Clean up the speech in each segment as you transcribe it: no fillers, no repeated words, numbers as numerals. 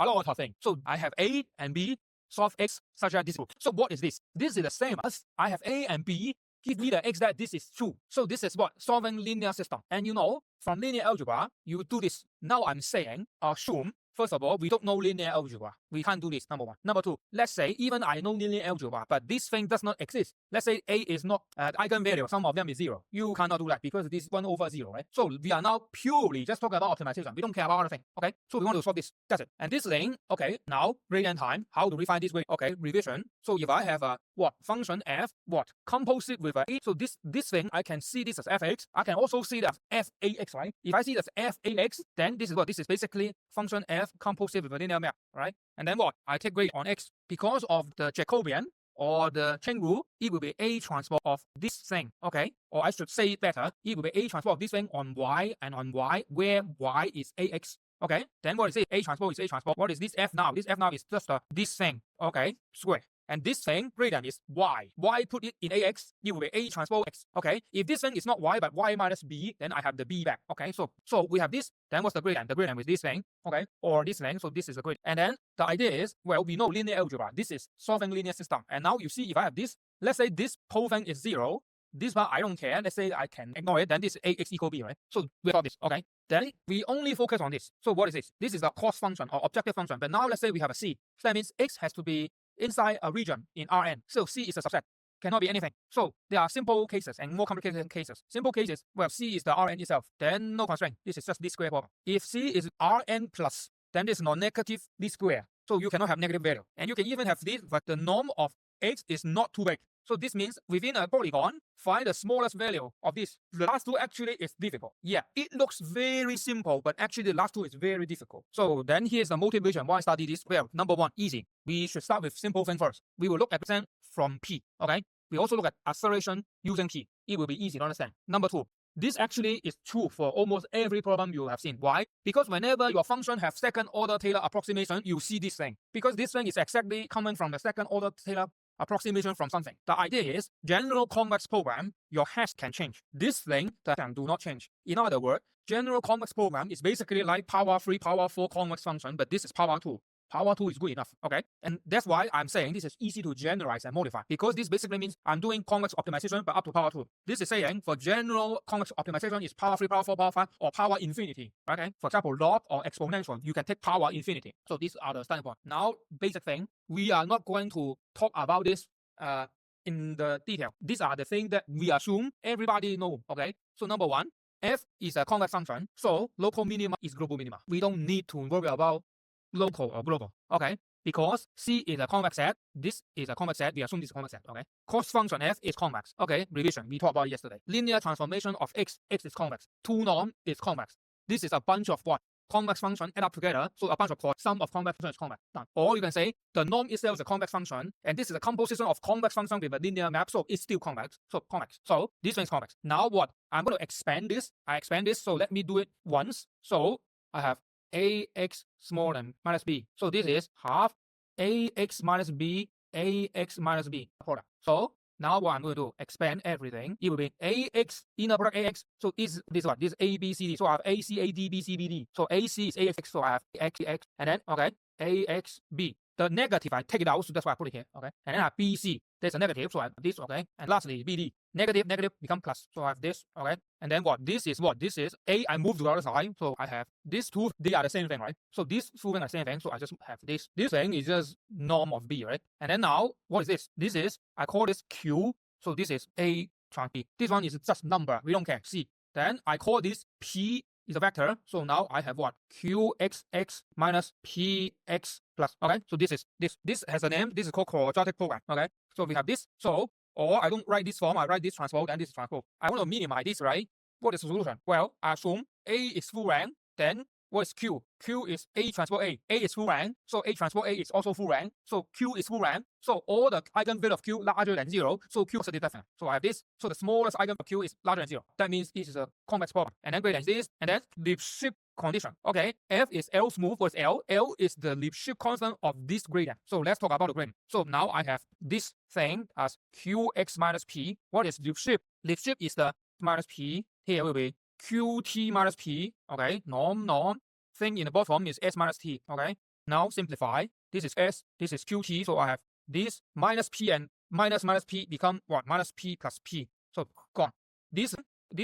a lot of things. So I have A and B solve X such as this rule. So what is this? This is the same as I have A and B give me the X that this is true. So this is what? Solving linear system. And you know, from linear algebra, you do this. Now I'm saying, assume, first of all, we don't know linear algebra. We can't do this, number one. Number two, let's say even I know linear algebra, but this thing does not exist. Let's say A is not eigenvalue, some of them is 0. You cannot do that because this is 1 over 0, right? So we are now purely just talking about optimization. We don't care about anything, okay? So we want to solve this, that's it. And this thing, okay, now gradient time, how do we find this way? Okay, revision. So if I have a function f, composite with a a, so this thing, I can see this as fx. I can also see that as fax, right? If I see that as fax, then this is what? This is basically function f composite with a linear map, right? And then what? I take gradient on x. Because of the Jacobian or the chain rule, it will be A transpose of this thing, okay? Or I should say it better, it will be A transpose of this thing on y and on y, where y is ax. Okay, then what is it? A transpose is A transpose. What is this f now? This f now is just this thing, okay, square. And this thing, gradient is y. Y put it in ax, it will be A transpose x. Okay, if this thing is not y but y minus b, then I have the b back. Okay, so we have this. Then what's the gradient? The gradient is this thing, okay, or this thing. So this is the gradient. And then the idea is, well, we know linear algebra. This is solving linear system. And now you see, if I have this, let's say this whole thing is 0. This part I don't care. Let's say I can ignore it. Then this is ax equal b, right? So we got this. Okay. Then we only focus on this. So what is this? This is the cost function or objective function. But now let's say we have a c. So that means x has to be inside a region in Rn. So C is a subset. Cannot be anything. So there are simple cases and more complicated cases. Simple cases, well, C is the Rn itself. Then no constraint. This is just this square problem. If C is Rn plus, then this is non-negative this square. So you cannot have negative value. And you can even have this, but the norm of x is not too big. So this means within a polygon, find the smallest value of this. The last two actually is difficult. Yeah, it looks very simple, but actually the last two is very difficult. So then here's the motivation why I study this. Well, number one, easy. We should start with simple thing first. We will look at percent from P, okay? We also look at acceleration using P. It will be easy to understand. Number two, this actually is true for almost every problem you have seen. Why? Because whenever your function have second order Taylor approximation, you see this thing. Because this thing is exactly coming from the second order Taylor approximation from something. The idea is, general convex program, your hash can change. This thing that can do not change. In other words, general convex program is basically like power 3, power 4 convex function, but this is power 2. Power 2 is good enough, okay? And that's why I'm saying this is easy to generalize and modify, because this basically means I'm doing convex optimization but up to power 2. This is saying for general convex optimization is power 3, power 4, power 5, or power infinity, okay? For example, log or exponential, you can take power infinity. So these are the starting point. Now, basic thing, we are not going to talk about this in the detail. These are the things that we assume everybody know, okay? So number one, f is a convex function, so local minima is global minima. We don't need to worry about local or global, okay? Because C is a convex set, this is a convex set, we assume this is a convex set, okay? Cost function f is convex, okay? Revision, we talked about it yesterday. Linear transformation of x is convex. 2 norm is convex. This is a bunch of what? Convex function add up together, so a bunch of sum of convex function is convex. Done. Or you can say the norm itself is a convex function, and this is a composition of convex function with a linear map, so it's still convex. So convex. So this one is convex. Now what? I'm going to expand this. I expand this, so let me do it once. So I have ax smaller than minus b. So this is half ax minus b, ax minus b product. So now what I'm going to do, expand everything. It will be ax inner product ax. So this what? This a b c d. So I have a c a d b c b d. So ac is ax. So I have x x, and then okay ax b. The negative I take it out, so that's why I put it here. Okay, and then I have bc. There's a negative, so I have this. Okay, and lastly bd. Negative become plus. So I have this. Okay, and then what? This is what? This is a. I move to the other side, so I have these two. They are the same thing, right? So these two things are the same thing. So I just have this. This thing is just norm of b, right? And then now what is this? This is, I call this q. So this is a times b. This one is just number. We don't care. C. Then I call this p is a vector. So now I have what? Qxx minus px plus. Okay. So this is this has a name. This is called quadratic program. Okay. So we have this. So, or I don't write this form, I write this transpose, and this is transpose. I want to minimize this, right? What is the solution? Well, I assume A is full rank, then what is Q? Q is A transpose A. A is full rank, so A transpose A is also full rank. So Q is full rank. So all the eigenvalue of Q larger than 0, so Q is definite. So I have this. So the smallest eigenvalue of Q is larger than 0. That means this is a convex problem. And then gradient is this, and then Lipschitz condition. Okay, F is L smooth. What is L? L is the Lipschitz constant of this gradient. So let's talk about the gradient. So now I have this thing as Qx minus P. What is Lipschitz? Lipschitz is the minus P. Here will be Qt minus P. Okay, norm. Thing in the bottom is S minus T. Okay, Now simplify. This is S, this is QT, so I have this minus P and minus P become what? Minus P plus P. So gone. This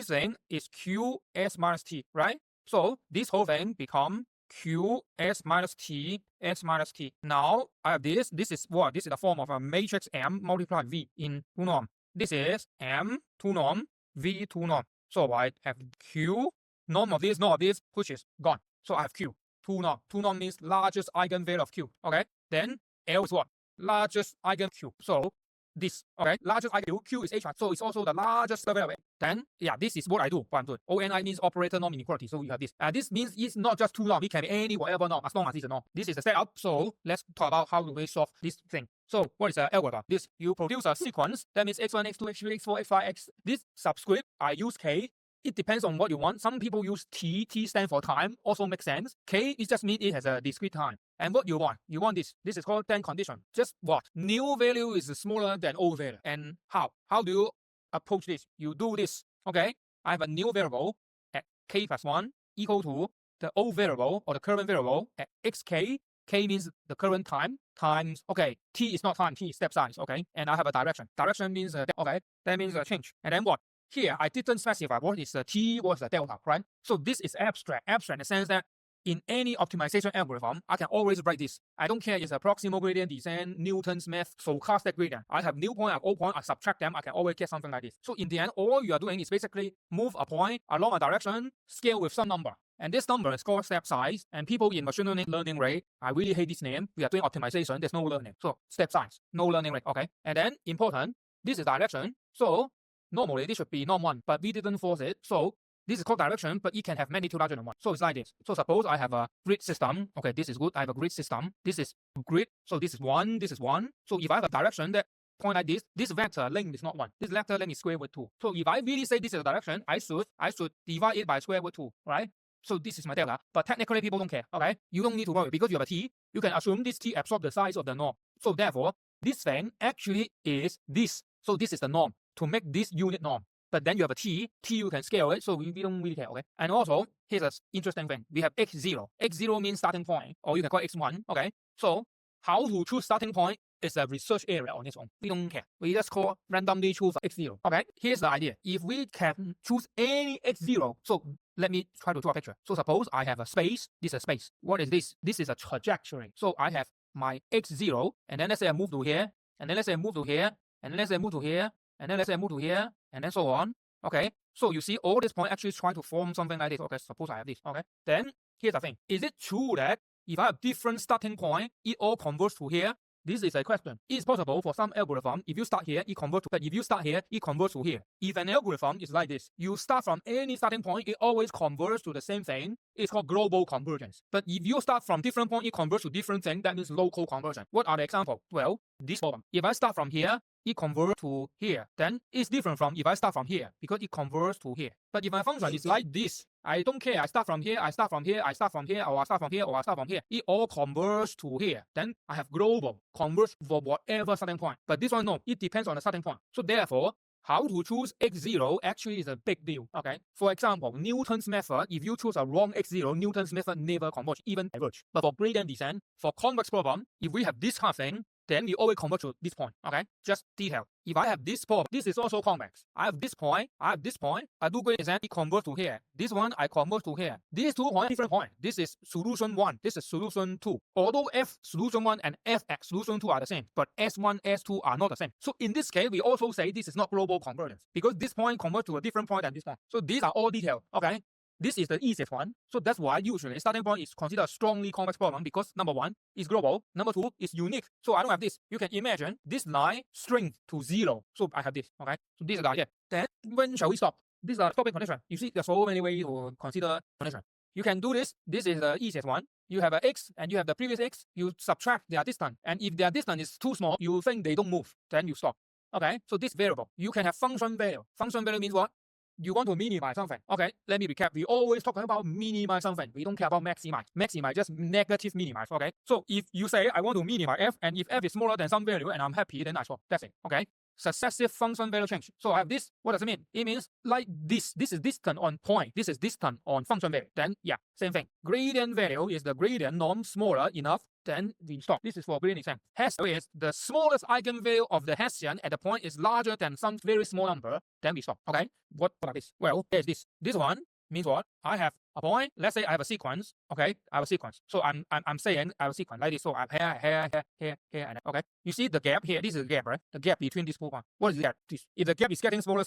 thing is QS minus T, right? So this whole thing become QS minus T, S minus T. Now I have this. This is what? This is the form of a matrix M multiplied V in 2 norm. This is M 2 norm, V 2 norm. So I have Q norm of this, which is gone. So I have Q 2 norm. 2 norm means largest eigenvalue of Q. Okay. Then L is what? Largest eigen Q. So this, okay, largest eigen Q is H1, so it's also the largest variable. Then, yeah, this is what I do. What I'm doing. ONI means operator norm inequality. So you have this. This means it's not just 2 norm. It can be any whatever norm as long as it's a norm. This is the setup. So let's talk about how do we solve this thing. So what is the algorithm? This, you produce a sequence. That means x1, x2, x3, x4, x5, x. This subscript, I use K. It depends on what you want. Some people use T. T stands for time. Also makes sense. K, it just means it has a discrete time. And what you want? You want this. This is called then condition. Just what? New value is smaller than old value. And how? How do you approach this? You do this. Okay. I have a new variable at K plus 1 equal to the old variable or the current variable at xk. K means the current time times, okay, T is not time, T is step size, okay? And I have a direction. Direction means, okay, that means a change. And then what? Here, I didn't specify what is the T, what is the delta, right? So this is abstract. Abstract in the sense that in any optimization algorithm, I can always write this. I don't care if it's a proximal gradient descent, Newton's math, stochastic gradient. I have new point, I have old point, I subtract them, I can always get something like this. So in the end, all you are doing is basically move a point along a direction, scale with some number. And this number is called step size. And people in machine learning rate, I really hate this name. We are doing optimization, there's no learning. So step size, no learning rate, okay? And then important, this is direction. So normally this should be norm 1, but we didn't force it. So this is called direction, but it can have magnitude larger than 1. So it's like this. So suppose I have a grid system. Okay, this is good. I have a grid system. This is grid. So this is 1, this is 1. So if I have a direction that point like this vector length is not 1. This vector length is square root 2. So if I really say this is a direction, I should divide it by square root 2, right? So this is my delta. But technically people don't care, okay? You don't need to worry because you have a T. You can assume this T absorbs the size of the norm. So therefore, this thing actually is this. So this is the norm to make this unit norm. But then you have a T you can scale it, so we don't really care, okay? And also, here's an interesting thing. We have x0. x0 means starting point, or you can call it x1, okay? So, how to choose starting point is a research area on its own. We don't care. We just call randomly choose x0, okay? Here's the idea. If we can choose any x0, so let me try to draw a picture. So suppose I have a space, this is a space. What is this? This is a trajectory. So I have my x0, and then let's say I move to here, and then let's say I move to here, and then let's say I move to here, and then let's say I move to here, and then so on. Okay, so you see all this point actually trying to form something like this. Okay, suppose I have this. Okay, then here's the thing. Is it true that if I have different starting point, it all converges to here? This is a question. It's possible for some algorithm, if you start here, it converts to, but if you start here, it converts to here. If an algorithm is like this, you start from any starting point, it always converges to the same thing. It's called global convergence. But if you start from different point, it converts to different thing, that means local conversion. What are the examples? Well, this problem. If I start from here, it converts to here. Then it's different from if I start from here, because it converts to here. But if my function is like this, I don't care. I start from here, I start from here, I start from here, or I start from here, or I start from here. It all converges to here. Then I have global converge for whatever starting point. But this one, no. It depends on the starting point. So therefore, how to choose x0 actually is a big deal, okay? For example, Newton's method, if you choose a wrong x0, Newton's method never converge, even diverge. But for gradient descent, for convex problem, if we have this kind of thing, then we always converge to this point, okay? Just detail. If I have this problem, this is also convex. I have this point, I have this point, I do gradient descent, it converges to here. This one, I converge to here. These 2 points, different point. This is solution 1, this is solution 2. Although F solution 1 and Fx solution 2 are the same, but S1, S2 are not the same. So in this case, we also say this is not global convergence, because this point converges to a different point than this point. So these are all detailed, okay? This is the easiest one. So that's why usually starting point is considered a strongly convex problem because number 1 is global, number 2 is unique. So I don't have this. You can imagine this line string to 0. So I have this, okay? So this is the idea. Then when shall we stop? This is a stopping condition. You see, there's so many ways to consider condition. You can do this. This is the easiest one. You have an x and you have the previous x. You subtract their distance. And if their distance is too small, you think they don't move. Then you stop. Okay? So this variable. You can have function value. Function value means what? You want to minimize something. Okay, let me recap. We always talk about minimize something. We don't care about maximize. Maximize just negative minimize. Okay, so if you say I want to minimize f, and if f is smaller than some value and I'm happy, then I stop. That's it. Okay. successive function value change. So I have this. What does it mean? It means like this. This is distant on point. This is distant on function value. Then yeah, same thing. Gradient value is the gradient norm smaller enough. Then we stop. This is for gradient exam. Hessian is the smallest eigenvalue of the Hessian at the point is larger than some very small number. Then we stop. Okay. What are this? Well, there's this. This one means what? I have a point. Let's say I have a sequence. Okay, I have a sequence. So I'm saying I have a sequence like this. So I have here, and okay. You see the gap here. This is the gap, right? The gap between these two points. What is that? This. If the gap is getting smaller,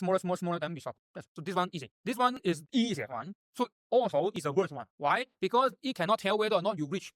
then we stop. So this one easy. This one is easier one. So also is the worst one. Why? Because it cannot tell whether or not you reach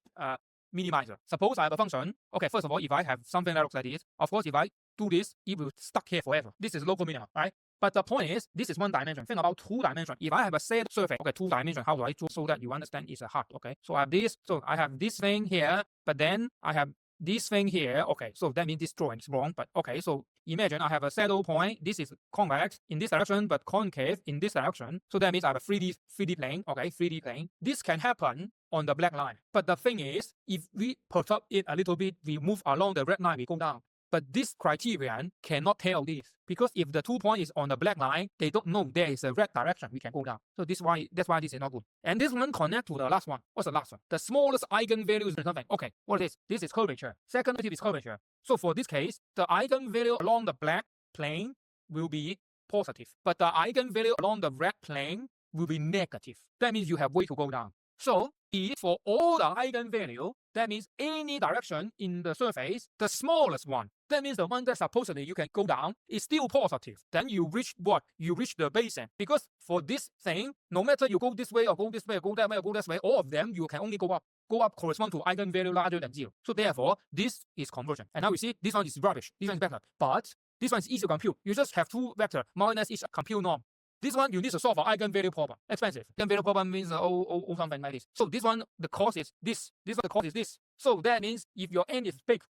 minimizer. Suppose I have a function. Okay, first of all, if I have something that looks like this, of course, if I do this, it will stuck here forever. This is local minimum, right? But the point is, this is one dimension. Think about two dimension. If I have a set surface, okay, two dimension, how do I do so that you understand it's a hard, okay? So I have this, so I have this thing here, but then I have this thing here, okay, so that means this drawing is wrong, but okay, so imagine I have a saddle point, this is convex in this direction, but concave in this direction, so that means I have a 3D plane, okay, 3D plane. This can happen on the black line, but the thing is, if we perturb it a little bit, we move along the red line, we go down. But this criterion cannot tell this, because if the 2 point is on the black line, they don't know there is a red direction we can go down. So that's why this is not good. And this one connect to the last one. What's the last one? The smallest eigenvalue is something. Okay, what is this? This is curvature. Second derivative is curvature. So for this case, the eigenvalue along the black plane will be positive, but the eigenvalue along the red plane will be negative. That means you have way to go down. So if for all the eigenvalue, that means any direction in the surface, the smallest one, that means the one that supposedly you can go down is still positive. Then you reach what? You reach the basin. Because for this thing, no matter you go this way or go this way or go that way or go this way, all of them you can only go up. Go up correspond to eigenvalue larger than 0. So therefore, this is conversion. And now we see this one is rubbish. This one is better. But this one is easy to compute. You just have two vector minus each compute norm. This one you need to solve an eigenvalue problem. Expensive. Eigenvalue problem means something like this. So this one, the cost is this. This one, the cost is this. So that means if your n is big,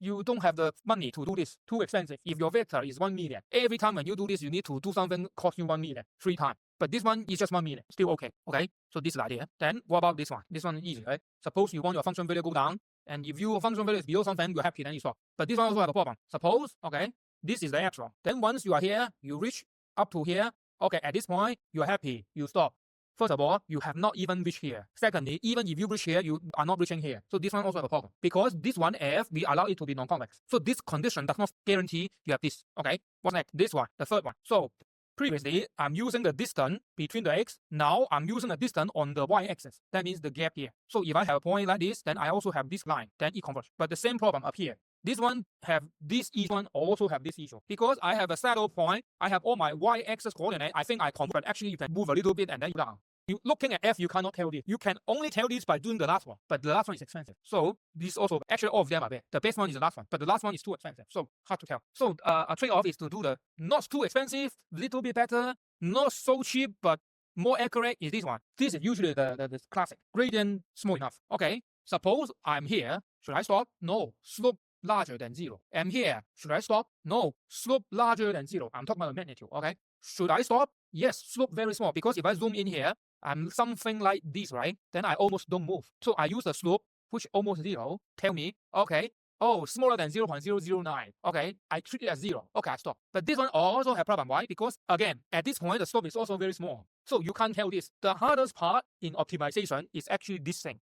you don't have the money to do this. Too expensive. If your vector is 1 million, every time when you do this, you need to do something cost you 1 million 3 times. But this one is just 1 million. Still okay. Okay. So this is the idea. Then what about this one? This one is easy, right? Suppose you want your function value to go down, and if your function value is below something, you're happy, then you stop. But this one also have a problem. Suppose, okay, this is the epsilon. Then once you are here, you reach up to here. Okay, at this point, you're happy, you stop. First of all, you have not even reached here. Secondly, even if you reach here, you are not reaching here. So this one also have a problem. Because this one F, we allow it to be non-convex. So this condition does not guarantee you have this. Okay, what's next? This one, the third one. So previously, I'm using the distance between the x. Now I'm using the distance on the y-axis. That means the gap here. So if I have a point like this, then I also have this line. Then it converges. But the same problem up here. This one have this issue, one also have this issue. Because I have a saddle point, I have all my y-axis coordinate, I think I convert. Actually, you can move a little bit and then you down. You looking at F, you cannot tell this. You can only tell this by doing the last one. But the last one is expensive. So this also, actually all of them are bad. The best one is the last one. But the last one is too expensive. So hard to tell. So a trade-off is to do the not too expensive, little bit better, not so cheap, but more accurate is this one. This is usually the classic. Gradient small enough. Okay, suppose I'm here. Should I stop? No. Slope larger than 0. I'm here. Should I stop? No. Slope larger than 0. I'm talking about the magnitude, okay? Should I stop? Yes, slope very small, because if I zoom in here, I'm something like this, right? Then I almost don't move. So I use the slope, which almost 0. Tell me, okay, oh, smaller than 0.009. Okay, I treat it as 0. Okay, I stop. But this one also have problem. Why? Because again, at this point, the slope is also very small. So you can't tell this. The hardest part in optimization is actually this thing.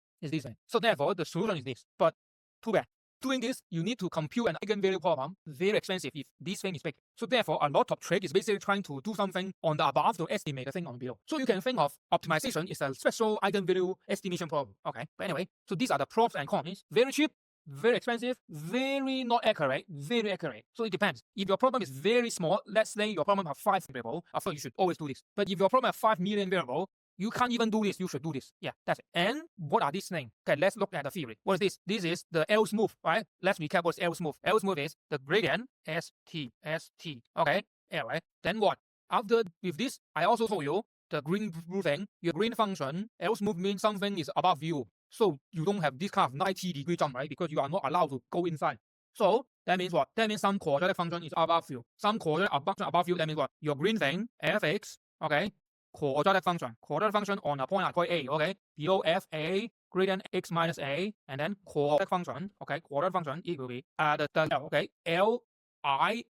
So therefore, the solution is this. But too bad. Doing this, you need to compute an eigenvalue problem, very expensive if this thing is big. So therefore, a lot of trick is basically trying to do something on the above to estimate the thing on below. So you can think of optimization is a special eigenvalue estimation problem. Okay, but anyway, so these are the pros and cons. Very cheap, very expensive, very not accurate, very accurate. So it depends. If your problem is very small, let's say your problem has 5 variables, of course you should always do this. But if your problem has 5 million variables, you can't even do this, you should do this. Yeah, that's it. And what are these things? Okay, let's look at the theory. What is this? This is the L smooth, right? Let's recap what's L smooth. L smooth is the gradient ST. Okay, L, right? Then what? After with this, I also told you the green blue thing, your green function, L smooth means something is above you. So you don't have this kind of 90-degree jump, right? Because you are not allowed to go inside. So that means what? That means some quadratic function is above you. Some quadratic function above you, that means what? Your green thing, fx, okay? Quadratic function on a point at point A, okay? Below fa, gradient x minus a, and then quadratic function, okay? Quadratic function, it will be the L, okay? L, I,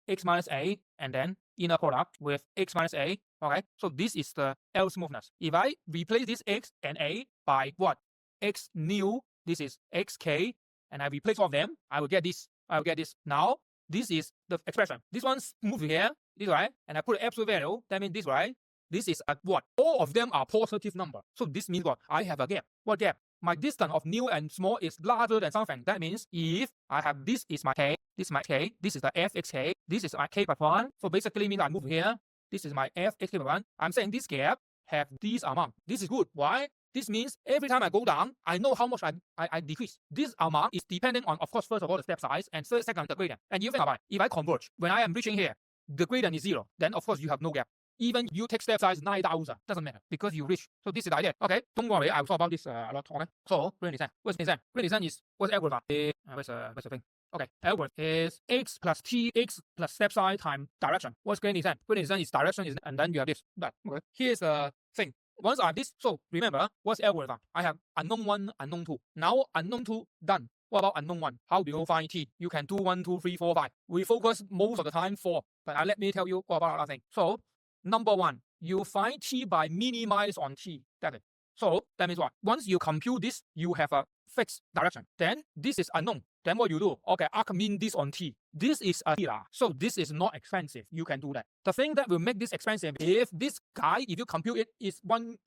x minus a, and then inner product with x minus a. Okay, so this is the L smoothness. If I replace this x and a by what? X new, this is xk, and I replace all of them, I will get this. I will get this. Now, this is the expression. This one's moved here, this right, and I put an absolute value, that means this right. This is a what? All of them are positive number. So this means what? I have a gap. What gap? My distance of new and small is larger than something. That means if I have this is my k, this is my k, this is the fxk, this is my k by 1. So basically means I move here. This is my fxk by 1. I'm saying this gap have this amount. This is good. Why? This means every time I go down, I know how much I decrease. This amount is depending on, of course, first of all, the step size, and second, the gradient. And you think about it, if I converge, when I am reaching here, the gradient is 0, then of course you have no gap. Even you take step size 9,000, doesn't matter because you reach. So this is the idea. Okay, don't worry, I will talk about this a lot. Okay, so gradient descent. What's design? Gradient descent is what's algorithm? Where's the thing? Okay, algorithm is x plus t, x plus step size times direction. What's gradient descent? Gradient descent is direction, and then you have this. But okay, here's the thing. Once I have this, so remember what's algorithm? I have unknown 1, unknown 2. Now unknown 2 done. What about unknown 1? How do you find t? You can do 1, 2, 3, 4, 5. We focus most of the time 4, but let me tell you what about another thing. So number 1, you find t by minimize on t. That's it. So that means what? Once you compute this, you have a fixed direction. Then this is unknown. Then what you do? Okay, arc mean this on t. This is a theta. So this is not expensive. You can do that. The thing that will make this expensive, if this guy, if you compute it, is 1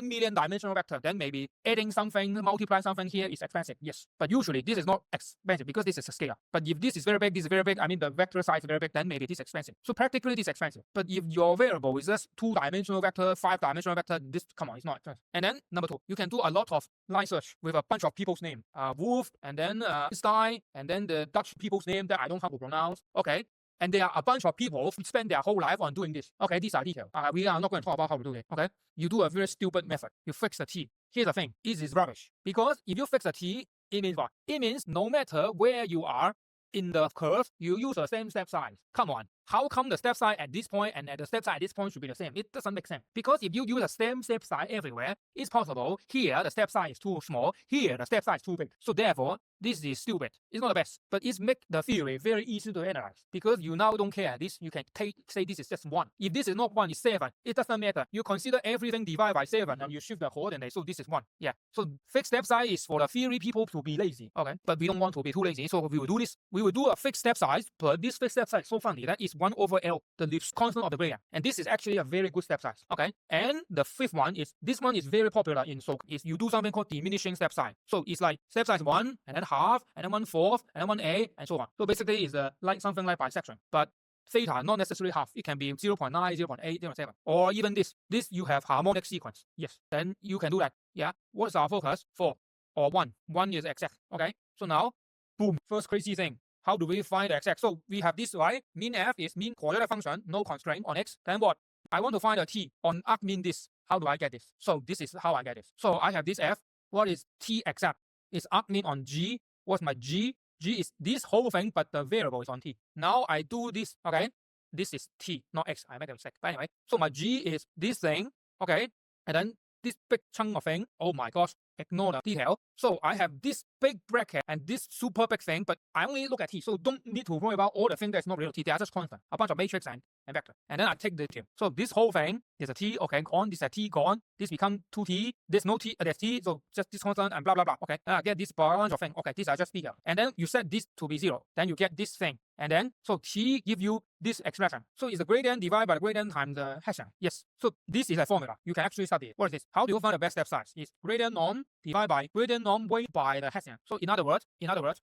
million dimensional vector, then maybe adding something, multiplying something here is expensive. Yes. But usually this is not expensive because this is a scalar. But if this is very big, this is very big, I mean the vector size is very big, then maybe this is expensive. So practically this is expensive. But if your variable is just 2-dimensional vector, 5-dimensional vector, this, come on, it's not expensive. And then number 2, you can do a lot of line search with a bunch of people's name. Wolf, and then Stein, and then the Dutch people's name that I don't have to pronounce. Okay. And there are a bunch of people who spend their whole life on doing this. Okay, these are details. We are not going to talk about how to do it. Okay, you do a very stupid method. You fix the t. Here's the thing. This is rubbish. Because if you fix the t, it means what? It means no matter where you are in the curve, you use the same step size. Come on. How come the step size at this point and at the step size at this point should be the same? It doesn't make sense. Because if you use the same step size everywhere, it's possible. Here, the step size is too small. Here, the step size is too big. So therefore, this is stupid. It's not the best. But it makes the theory very easy to analyze. Because you now don't care. This you can say this is just 1. If this is not 1, it's 7. It doesn't matter. You consider everything divided by 7 and you shift the coordinate. So this is 1. Yeah. So fixed step size is for the theory people to be lazy. Okay. But we don't want to be too lazy. So we will do this. We will do a fixed step size. But this fixed step size is so funny. That is 1 over L. The constant of the gradient, and this is actually a very good step size. Okay, and the 5th one is this one is very popular in so is you do something called diminishing step size. So it's like step size 1 and then half and then 1/4 and then 1/8 and so on. So basically it's like something like bisection, but theta not necessarily half. It can be 0.9, 0.8, 0.7, or even this you have harmonic sequence. Yes, then you can do that. Yeah, what's our focus? 4 or 1. 1 is exact. Okay, so now boom, first crazy thing. How do we find the exact? So we have this, right? Mean f is mean quadratic function, no constraint on x. Then what? I want to find a t on arc mean this. How do I get this? So this is how I get this. So I have this f. What is t exact? It's arc mean on g. What's my g? G is this whole thing, but the variable is on t. Now I do this, okay? This is t, not x. I made a mistake. But anyway, so my g is this thing, okay? And then this big chunk of thing, oh my gosh, ignore the detail. So I have this big bracket and this super big thing, but I only look at t. So don't need to worry about all the things that's not real t. They are just constant, a bunch of matrix and vector. And then I take the t. So this whole thing is a t, okay, gone. This is a t, gone. This become 2t. There's no t, there's t. So just this constant and blah, blah, blah. Okay, and I get this bunch of thing. Okay, these are just detail. And then you set this to be 0. Then you get this thing. And then, so t give you this expression. So it's the gradient divided by the gradient times the Hessian. Yes. So this is a formula. You can actually study it. What is this? How do you find the best step size? It's gradient norm divided by gradient norm weighted by the Hessian. So in other words,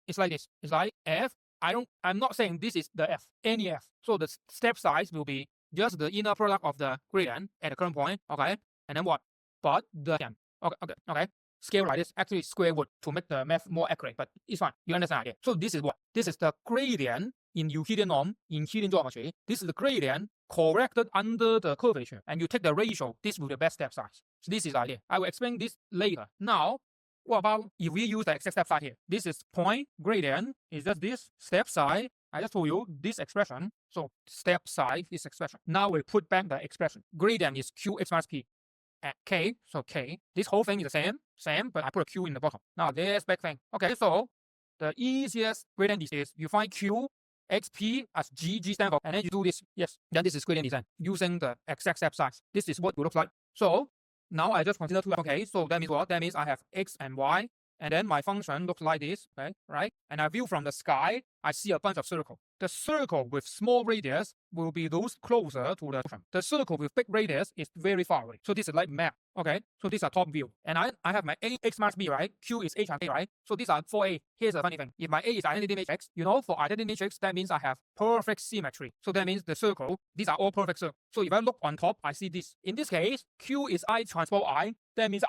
it's like this. It's like f. I'm not saying this is the f. Any f. So the step size will be just the inner product of the gradient at the current point. Okay. And then what? But the okay. Scale like this, actually square root to make the math more accurate, but it's fine. You understand idea. So this is what? This is the gradient in Euclidean norm, in Euclidean geometry. This is the gradient corrected under the curvature. And you take the ratio, this will be the best step size. So this is the idea. I will explain this later. Now, what about if we use the exact step size here? This is point gradient, is just this step size. I just told you this expression. So step size, this expression. Now we put back the expression. Gradient is qx minus p. At k, so k, this whole thing is the same, but I put a q in the bottom. Now this big thing. Okay, so the easiest gradient is you find q xp as g stand for, and then you do this, yes, then this is gradient descent using the exact step size. This is what it looks like. So now I just consider two. Okay, so that means what? That means I have x and y, and then my function looks like this, okay, right? And I view from the sky, I see a bunch of circles. The circle with small radius will be those closer to the ocean. The circle with big radius is very far away. So this is like map, okay? So this is a top view. And I have my A, x minus b, right? Q is a times a, right? So these are 4a. Here's a funny thing. If my A is identity matrix, you know, for identity matrix, that means I have perfect symmetry. So that means the circle, these are all perfect circles. So if I look on top, I see this. In this case, Q is I transpose I. That means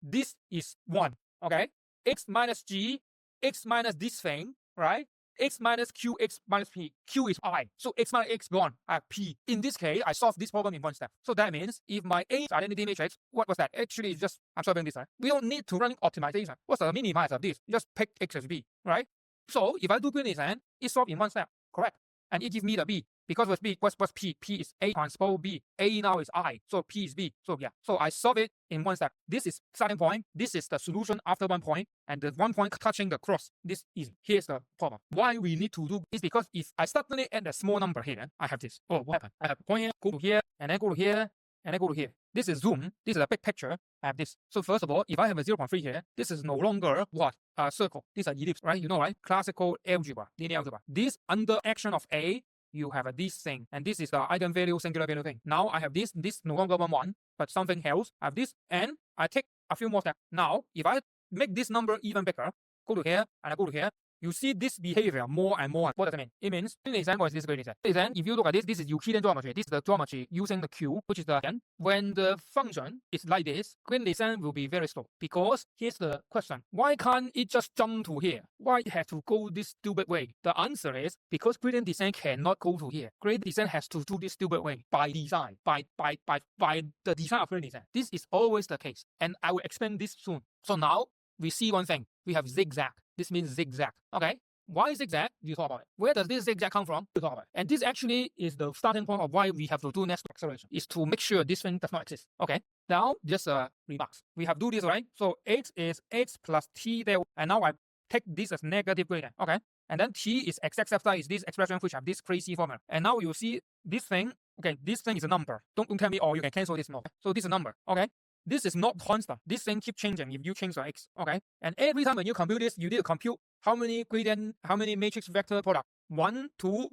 this is 1, okay? X minus g, x minus this thing, right? X minus q, x minus p. Q is I. So x minus x gone. I have p. In this case, I solve this problem in one step. So that means if my A is identity matrix, what was that? Actually, it's just I'm solving this, right? We don't need to run optimization. What's the minimize of this? Just pick x as b, right? So if I do gradient descent, it's solved in one step, correct? And it gives me the b. Because what's b? What's p? P is a transpose b. A now is I. So p is b. So yeah. So I solve it in one step. This is starting point. This is the solution after one point. And the one point touching the cross. This is here's the problem. Why we need to do is because if I suddenly add a small number here, I have this. Oh, what happened? I have a point here, go to here, and then go to here, and then go to here. This is zoom. This is a big picture. I have this. So first of all, if I have a 0.3 here, this is no longer what? A circle. This is an ellipse, right? You know, right? Classical algebra, linear algebra. This under action of A, you have this thing, and this is the eigenvalue singular value thing. Now I have this no longer 1, but something else. I have this, and I take a few more steps. Now, if I make this number even bigger, go to here, and I go to here, you see this behavior more and more. What does it mean? It means gradient descent is this gradient descent. Then if you look at this, this is Euclidean geometry. This is the geometry using the Q, which is the n. When the function is like this, gradient descent will be very slow. Because here's the question. Why can't it just jump to here? Why it has to go this stupid way? The answer is because gradient descent cannot go to here. Gradient descent has to do this stupid way by design, by the design of gradient descent. This is always the case. And I will explain this soon. So now we see one thing. We have zigzag. This means zigzag. Okay. Why zigzag? You talk about it. Where does this zigzag come from? You talk about it. And this actually is the starting point of why we have to do next acceleration. Is to make sure this thing does not exist. Okay. Now just remarks. We have to do this, right? So x is x plus t there, and now I take this as negative gradient. Okay. And then t is exact step size is this expression which have this crazy formula. And now you see this thing. Okay, this thing is a number. Don't tell me, oh, you can cancel this. No. So this is a number. Okay. This is not constant. This thing keeps changing if you change the x, okay? And every time when you compute this, you need to compute how many gradient, how many matrix vector product. 1, 2,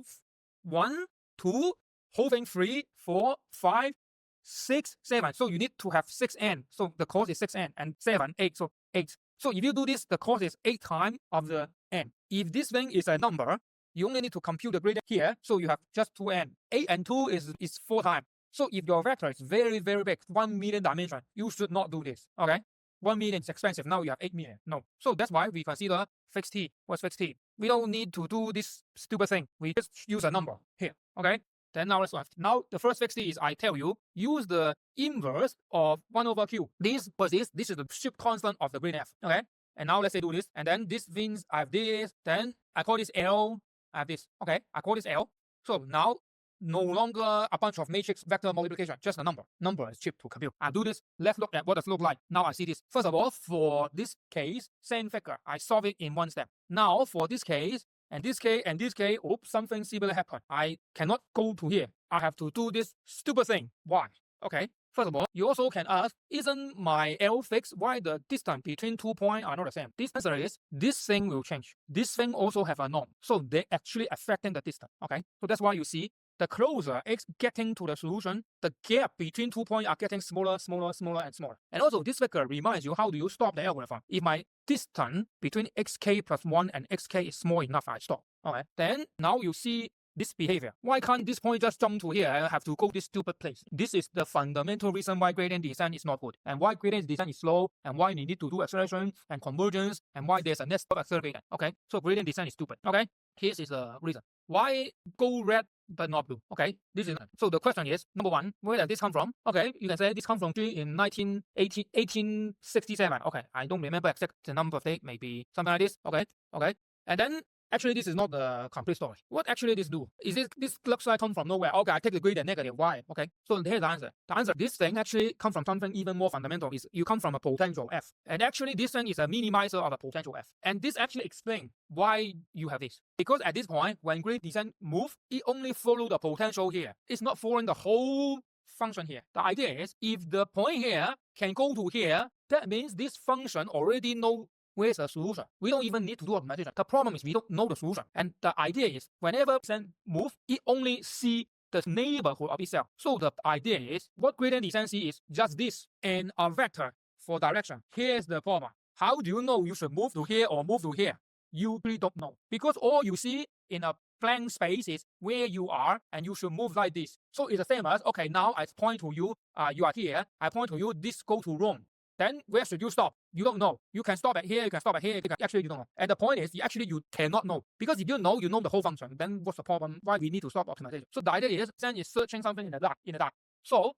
whole thing 3, 4, 5, 6, 7. So you need to have 6n. So the cost is 6n and 7, 8. So 8. So if you do this, the cost is 8 times of the n. If this thing is a number, you only need to compute the gradient here. So you have just 2n. 8 and 2 is 4 times. So if your vector is very, very big, 1 million dimension, you should not do this, okay? 1 million is expensive. Now you have 8 million. No. So that's why we consider fixed t. What's fixed t? We don't need to do this stupid thing. We just use a number here, okay? Then now let's go. Now the first fixed t is I tell you, use the inverse of 1 over q. This is the shift constant of the gradient f, okay? And now let's say do this. And then this means I have this. Then I call this L. I have this, okay? I call this L. So now no longer a bunch of matrix vector multiplication, just a number. Number is cheap to compute. I do this. Let's look at what does it look like. Now I see this. First of all, for this case, same figure. I solve it in one step. Now for this case, and this case, and this case, oops, something similar happened. I cannot go to here. I have to do this stupid thing. Why? Okay. First of all, you also can ask, isn't my L fixed? Why the distance between 2 points are not the same? This answer is, this thing will change. This thing also have a norm. So they actually affecting the distance. Okay. So that's why you see the closer x getting to the solution, the gap between 2 points are getting smaller, smaller, smaller, and smaller. And also, this figure reminds you how do you stop the algorithm. If my distance between xk plus 1 and xk is small enough, I stop. Okay. Then now you see this behavior. Why can't this point just jump to here and have to go this stupid place? This is the fundamental reason why gradient descent is not good, and why gradient descent is slow, and why you need to do acceleration and convergence, and why there's a next step acceleration. Okay. So gradient descent is stupid. Okay. Here is the reason. Why go red but not blue? Okay, this is so the question is, number one, where does this come from? Okay, you can say this comes from G in 1867. Okay, I don't remember exact the number of date, maybe something like this. Okay, and then Actually, this is not the complete story. What actually this do? Is this looks like come from nowhere. Okay, I take the gradient negative. Why? Okay, so here's the answer. The answer, this thing actually come from something even more fundamental. Is you come from a potential F. And actually this thing is a minimizer of a potential F. And this actually explains why you have this. Because at this point, when gradient descent move, it only follow the potential here. It's not following the whole function here. The idea is, if the point here can go to here, that means this function already know where's the solution. We don't even need to do optimization. The problem is we don't know the solution. And the idea is, whenever descent move, it only see the neighborhood of itself. So the idea is, what gradient descent see is just this and a vector for direction. Here's the problem. How do you know you should move to here or move to here? You really don't know, because all you see in a blank space is where you are, and you should move like this. So it's the same as, okay, now I point to you, you are here, I point to you, this go to Rome. Then where should you stop? You don't know. You can stop at here, you can stop at here, actually you don't know. And the point is, you cannot know. Because if you know the whole function, then what's the problem? Why we need to stop optimization? So the idea is, descent is searching something in the dark. So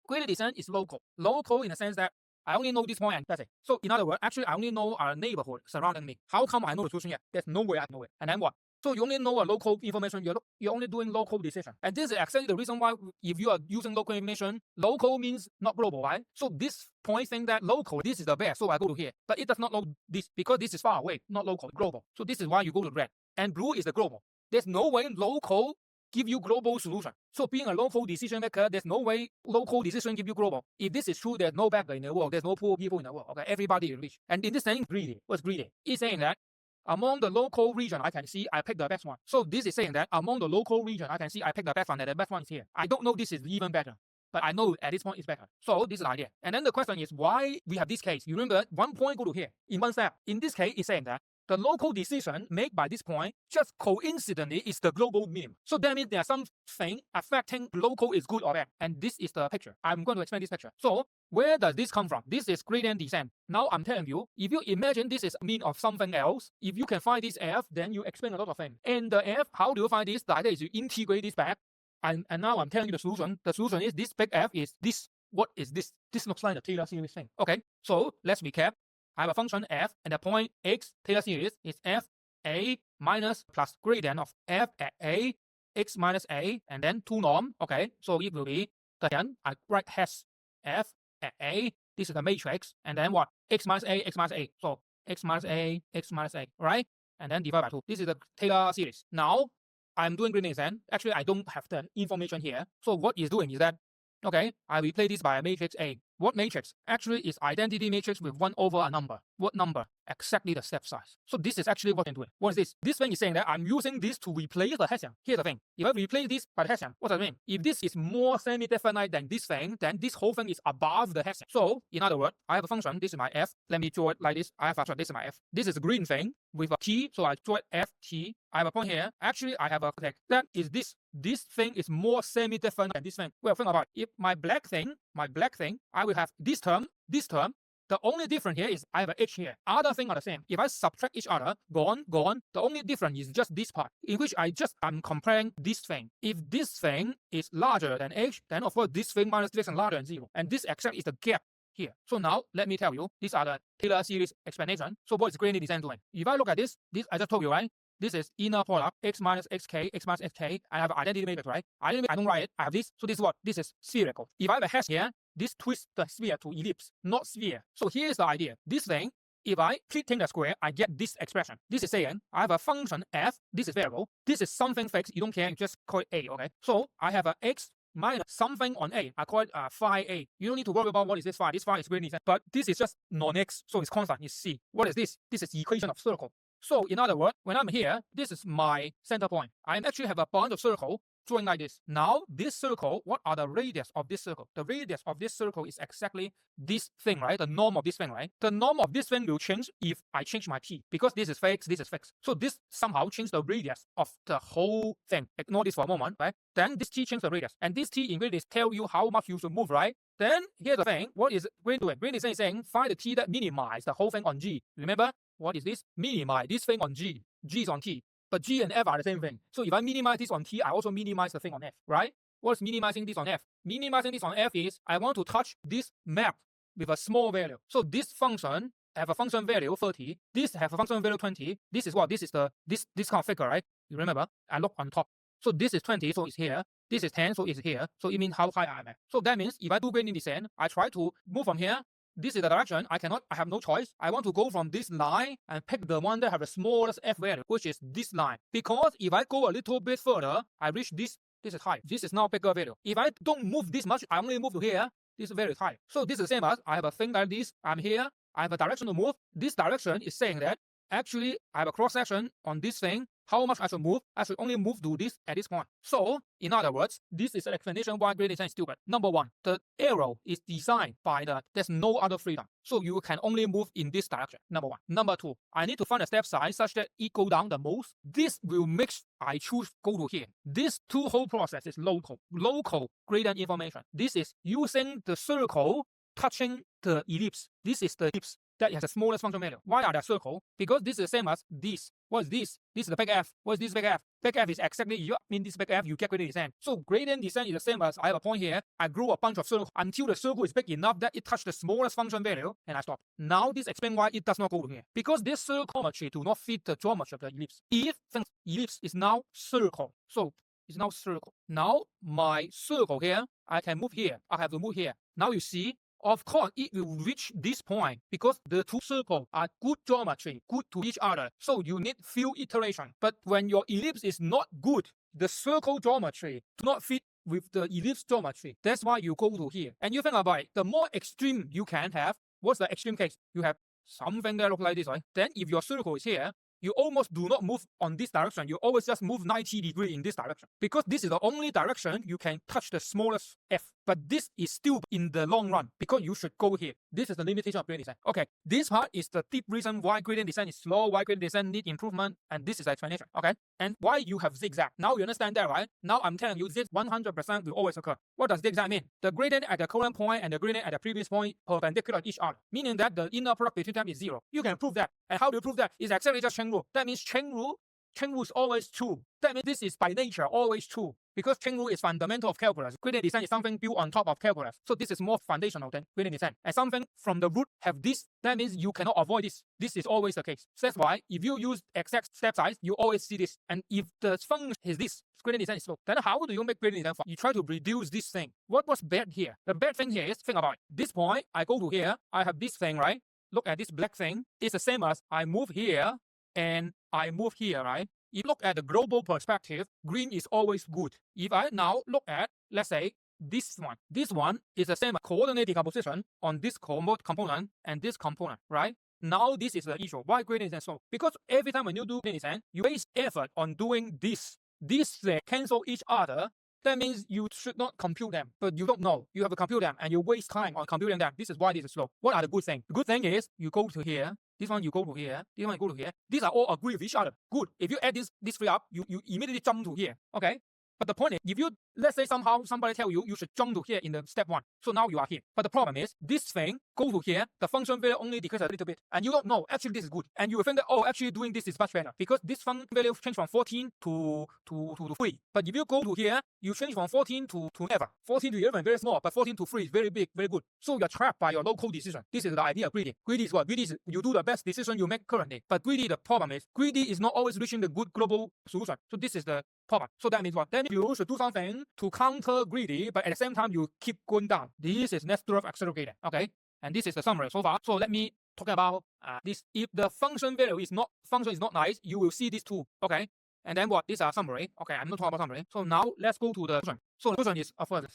gradient descent is local. Local in the sense that I only know this point and that's it. So in other words, actually I only know our neighborhood surrounding me. How come I know the solution yet? There's no way I know it. And then what? So you only know a local information, you're only doing local decision. And this is exactly the reason why, if you are using local information, local means not global, right? So this point saying that local, this is the best, so I go to here. But it does not know this, because this is far away, not local, global. So this is why you go to red. And blue is the global. There's no way local give you global solution. So being a local decision maker, there's no way local decision give you global. If this is true, there's no beggar in the world, there's no poor people in the world. Okay, everybody is rich. And in this saying, greedy. What's greedy? It's saying that among the local region I can see, I pick the best one. So this is saying that among the local region I can see, I pick the best one, and the best one is here. I don't know this is even better, but I know at this point it's better. So this is the idea. And then the question is, why we have this case? You remember, one point go to here in one step. In this case, it's saying that the local decision made by this point just coincidentally is the global minimum. So that means there's something affecting local is good or bad. And this is the picture. I'm going to explain this picture. So where does this come from? This is gradient descent. Now I'm telling you, if you imagine this is mean of something else, if you can find this f, then you explain a lot of things. And the f, how do you find this? The idea is you integrate this back. And now I'm telling you the solution. The solution is this big f is this. What is this? This looks like the Taylor series thing. Okay, so let's recap. I have a function f, and the point x, Taylor series, is f a minus plus gradient of f at a, x minus a, and then 2 norm. Okay, so it will be, then I write hash f at a, this is the matrix, and then what? X minus a, x minus a. So x minus a, x minus a, right? And then divide by 2. This is the Taylor series. Now, I'm doing gradient descent. Actually, I don't have the information here. So what it's doing is that, okay, I replace this by a matrix A. What matrix? Actually, is identity matrix with 1 over a number. What number? Exactly the step size. So this is actually what I'm doing. What is this? This thing is saying that I'm using this to replace the Hessian. Here's the thing. If I replace this by the Hessian, what does it mean? If this is more semi-definite than this thing, then this whole thing is above the Hessian. So, in other words, I have a function. This is my f. Let me draw it like this. I have a function. This is my f. This is a green thing with a t. So I draw it f t. I have a point here. Actually, I have a text. That is this. This thing is more semi-definite than this thing. Well, think about it. If my black thing, I will have this term. The only difference here is I have an h here. Other things are the same. If I subtract each other, gone. The only difference is just this part, in which I'm comparing this thing. If this thing is larger than h, then of course this thing minus this thing larger than 0. And this exactly is the gap here. So now let me tell you, these are the Taylor series explanation. So what is gradient descent doing? If I look at this I just told you, right? This is inner product, x minus xk, x minus xk. I have identity matrix, right? I don't write it. I have this. So this is what? This is spherical. If I have a hash here, this twists the sphere to ellipse, not sphere. So here's the idea. This thing, if I take the square, I get this expression. This is saying I have a function f. This is variable. This is something fixed. You don't care. You just call it a. Okay. So I have a x minus something on a. I call it phi a. You don't need to worry about what is this phi. This phi is gradient descent. But this is just non-x, so it's constant. It's c. What is this? This is the equation of circle. So in other words, when I'm here, this is my center point. I actually have a bunch of circle drawing like this. Now, this circle, what are the radius of this circle? The radius of this circle is exactly this thing, right? The norm of this thing, right? The norm of this thing will change if I change my t, because this is fixed, this is fixed. So this somehow changes the radius of the whole thing. Ignore this for a moment, right? Then this t changes the radius. And this t in radius tell you how much you should move, right? Then here's the thing. What is Green doing? Green is saying find the t that minimize the whole thing on g. Remember? What is this? Minimize this thing on g. G is on t. But g and f are the same thing. So if I minimize this on t, I also minimize the thing on f, right? What's minimizing this on f? Minimizing this on f is I want to touch this map with a small value. So this function have a function value 30, this have a function value 20. This is what? This is the this kind of figure, right? You remember? I look on top. So this is 20, so it's here. This is 10, so it's here. So it means how high I am at. So that means if I do gradient descent, I try to move from here. This is the direction. I have no choice. I want to go from this line and pick the one that have the smallest f value, which is this line. Because if I go a little bit further, I reach this. This is high. This is now bigger value. If I don't move this much, I only move to here. This is very high. So this is the same as I have a thing like this. I'm here. I have a direction to move. This direction is saying that actually I have a cross section on this thing. How much I should move? I should only move to this at this point. So, in other words, this is an explanation why gradient descent is stupid. Number one, the arrow is designed by there's no other freedom. So you can only move in this direction. Number one. Number two, I need to find a step size such that it go down the most. This will make I choose go to here. This whole process is local gradient information. This is using the circle touching the ellipse. This is the ellipse that has the smallest function value. Why are they circle? Because this is the same as this. What is this? This is the big F. What is this big F? Big F is exactly, you mean this big F, you get gradient descent. So gradient descent is the same as I have a point here. I grow a bunch of circles until the circle is big enough that it touches the smallest function value, and I stop. Now this explains why it does not go to here. Because this circle geometry do not fit the geometry of the ellipse. If ellipse is now circle, so it's now circle. Now my circle here, I can move here. I have to move here. Now you see, of course, it will reach this point because the two circles are good geometry, good to each other. So you need few iterations. But when your ellipse is not good, the circle geometry do not fit with the ellipse geometry. That's why you go to here. And you think about it, the more extreme you can have, what's the extreme case? You have something that looks like this, right? Then if your circle is here, you almost do not move on this direction. You always just move 90 degrees in this direction. Because this is the only direction you can touch the smallest f. But this is still in the long run because you should go here. This is the limitation of gradient descent. Okay, this part is the deep reason why gradient descent is slow, why gradient descent need improvement, and this is the explanation. Okay, and why you have zigzag. Now you understand that, right? Now I'm telling you, this 100% will always occur. What does zigzag mean? The gradient at the current point and the gradient at the previous point perpendicular to each other, meaning that the inner product between them is zero. You can prove that. And how do you prove that? It's exactly just chain rule. That means chain rule is always true. That means this is by nature always true. Because chain rule is fundamental of calculus. Gradient descent is something built on top of calculus. So this is more foundational than gradient descent. And something from the root have this, that means you cannot avoid this. This is always the case. So that's why if you use exact step size, you always see this. And if the function is this, gradient descent is slow, then how do you make gradient descent? You try to reduce this thing. What was bad here? The bad thing here is, think about it. This point, I go to here, I have this thing, right? Look at this black thing. It's the same as I move here and I move here, right? If you look at the global perspective, green is always good. If I now look at, let's say, this one is the same coordinate decomposition on this component and this component, right? Now this is the issue. Why gradient descent slow? Because every time when you do gradient descent, you waste effort on doing this. These cancel each other. That means you should not compute them, but you don't know. You have to compute them and you waste time on computing them. This is why this is slow. What are the good things? The good thing is you go to here. This one you go to here. This one you go to here. These are all agree with each other. Good. If you add this three up, you immediately jump to here. Okay. But the point is, if you, let's say somehow somebody tell you should jump to here in the step one, so now you are here. But the problem is, this thing, go to here, the function value only decreases a little bit. And you don't know, actually this is good. And you will think that, oh, actually doing this is much better. Because this function value change from 14 to 3. But if you go to here, you change from 14 to never. 14 to 11, very small, but 14 to 3 is very big, very good. So you're trapped by your local decision. This is the idea of greedy. Greedy is what? Greedy is you do the best decision you make currently. But greedy, the problem is, greedy is not always reaching the good global solution. So this is the problem. So that means what? Then you should do something to counter greedy, but at the same time you keep going down. This is Nesterov accelerator. Okay, and this is the summary so far. So let me talk about this. If the function is not nice, you will see these two. Okay, and then what? These are summary. Okay, I'm not talking about summary. So now let's go to the solution. So the solution is of course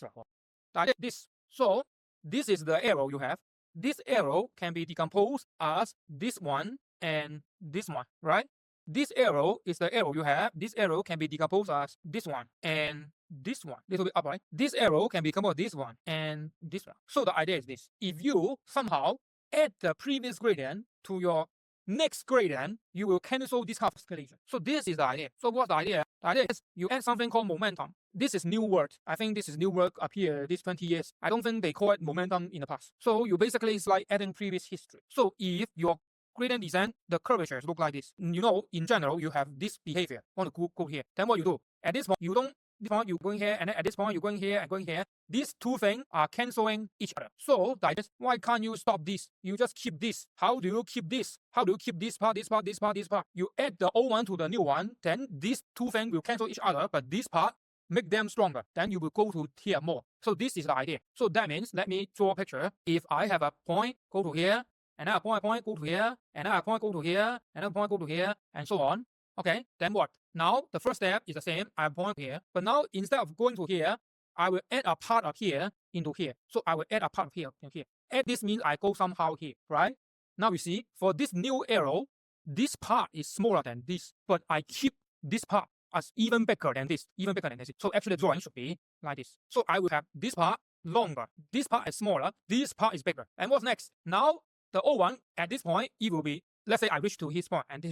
this. So this is the arrow you have. This arrow can be decomposed as this one and this one, right? This arrow is the arrow you have. This arrow can be decomposed as this one and this one. Little bit up, right? This arrow can be decomposed this one and this one. So the idea is this. If you somehow add the previous gradient to your next gradient, you will cancel this half escalation. So this is the idea. So what's the idea? The idea is you add something called momentum. This is new word. I think this is new word up here this 20 years. I don't think they call it momentum in the past. So you basically it's like adding previous history. So if your gradient descent, the curvatures look like this. You know, in general, you have this behavior. Want to go here. Then what you do? At this point, you don't this point you're going here, and then at this point you're going here and going here. These two things are cancelling each other. So like this, why can't you stop this? You just keep this. How do you keep this? How do you keep this part, this part, this part, this part? You add the old one to the new one, then these two things will cancel each other, but this part make them stronger. Then you will go to here more. So this is the idea. So that means, let me draw a picture. If I have a point, go to here, and then a point, go to here, and then a point, go to here, and then a point, go to here, and so on. Okay, then what? Now the first step is the same. I have a point here, but now instead of going to here, I will add a part of here into here. So I will add a part of here into here. Add this means I go somehow here, right? Now you see, for this new arrow, this part is smaller than this, but I keep this part as even bigger than this, even bigger than this. So actually the drawing should be like this. So I will have this part longer, this part is smaller, this part is bigger. And what's next? Now the old one, at this point, it will be, let's say I reach to his point, and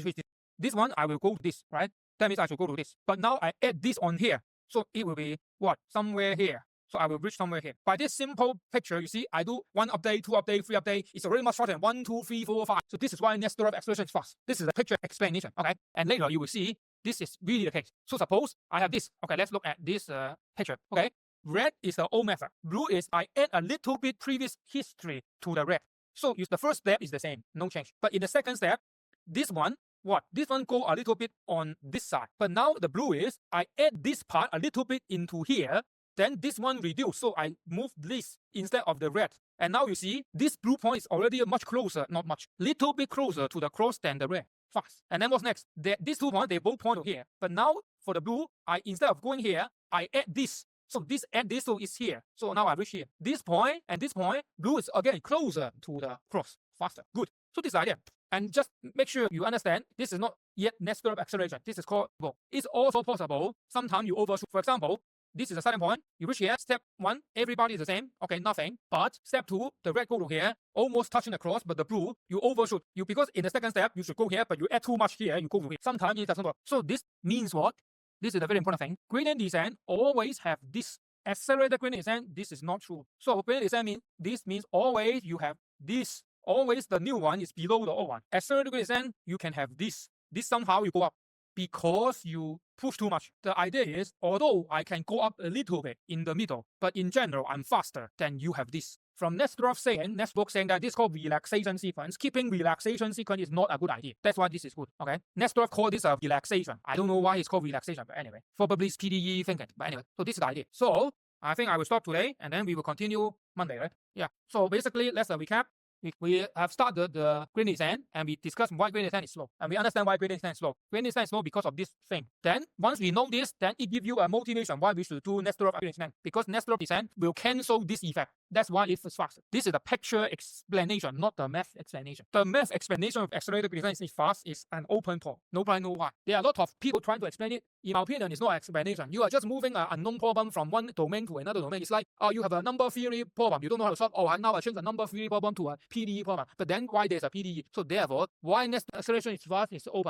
this one I will go to this, right? That means I should go to this. But now I add this on here. So it will be what? Somewhere here. So I will reach somewhere here. By this simple picture, you see, I do 1 update, 2 update, 3 update. It's already much shorter than 1, 2, 3, 4, 5. So this is why Nestorov acceleration is fast. This is a picture explanation, okay? And later you will see this is really the case. So suppose I have this. Okay, let's look at this picture, okay? Red is the old method. Blue is I add a little bit previous history to the red. So the first step is the same, no change. But in the second step, this one, what? This one go a little bit on this side. But now the blue is I add this part a little bit into here. Then this one reduce, so I move this instead of the red. And now you see, this blue point is already much closer, not much, little bit closer to the cross than the red. Fast. And then what's next? These 2 points, they both point to here. But now for the blue, instead of going here, I add this. So this add this, so it's here. So now I reach here. This point and this point, blue is again closer to the cross. Faster. Good. So this is the idea. And just make sure you understand, this is not yet Nestorov acceleration. This is called go. It's also possible. Sometimes you overshoot. For example, this is a starting point. You reach here. Step 1, everybody is the same. Okay, nothing. But step 2, the red go to here, almost touching the cross, but the blue, you overshoot. Because in the second step, you should go here, but you add too much here, you go to here. Sometimes it doesn't work. So this means what? This is a very important thing. Gradient descent always have this. Accelerated gradient descent, this is not true. So gradient descent means, this means always you have this. Always the new one is below the old one. Accelerated gradient descent, you can have this. This somehow you go up because you push too much. The idea is, although I can go up a little bit in the middle, but in general, I'm faster than you have this. From Nestorov saying that this is called relaxation sequence. Keeping relaxation sequence is not a good idea. That's why this is good, okay? Nestorov called this a relaxation. I don't know why it's called relaxation, but anyway. Probably it's PDE thinking, but anyway. So this is the idea. So, I think I will stop today, and then we will continue Monday, right? Yeah. So basically, let's recap. We have started the gradient descent, and we discussed why gradient descent is slow. And we understand why gradient descent is slow. Gradient descent is slow because of this thing. Then, once we know this, then it gives you a motivation why we should do Nestorov gradient descent. Because Nestorov descent will cancel this effect. That's why it is fast. This is the picture explanation, not the math explanation. The math explanation of accelerated gradient descent is fast is an open point. Nobody knows why. There are a lot of people trying to explain it. In my opinion, it's not an explanation. You are just moving an unknown problem from one domain to another domain. It's like, you have a number theory problem. You don't know how to solve. Now I change the number theory problem to a PDE problem. But then why there's a PDE? So therefore, why next acceleration is fast is open.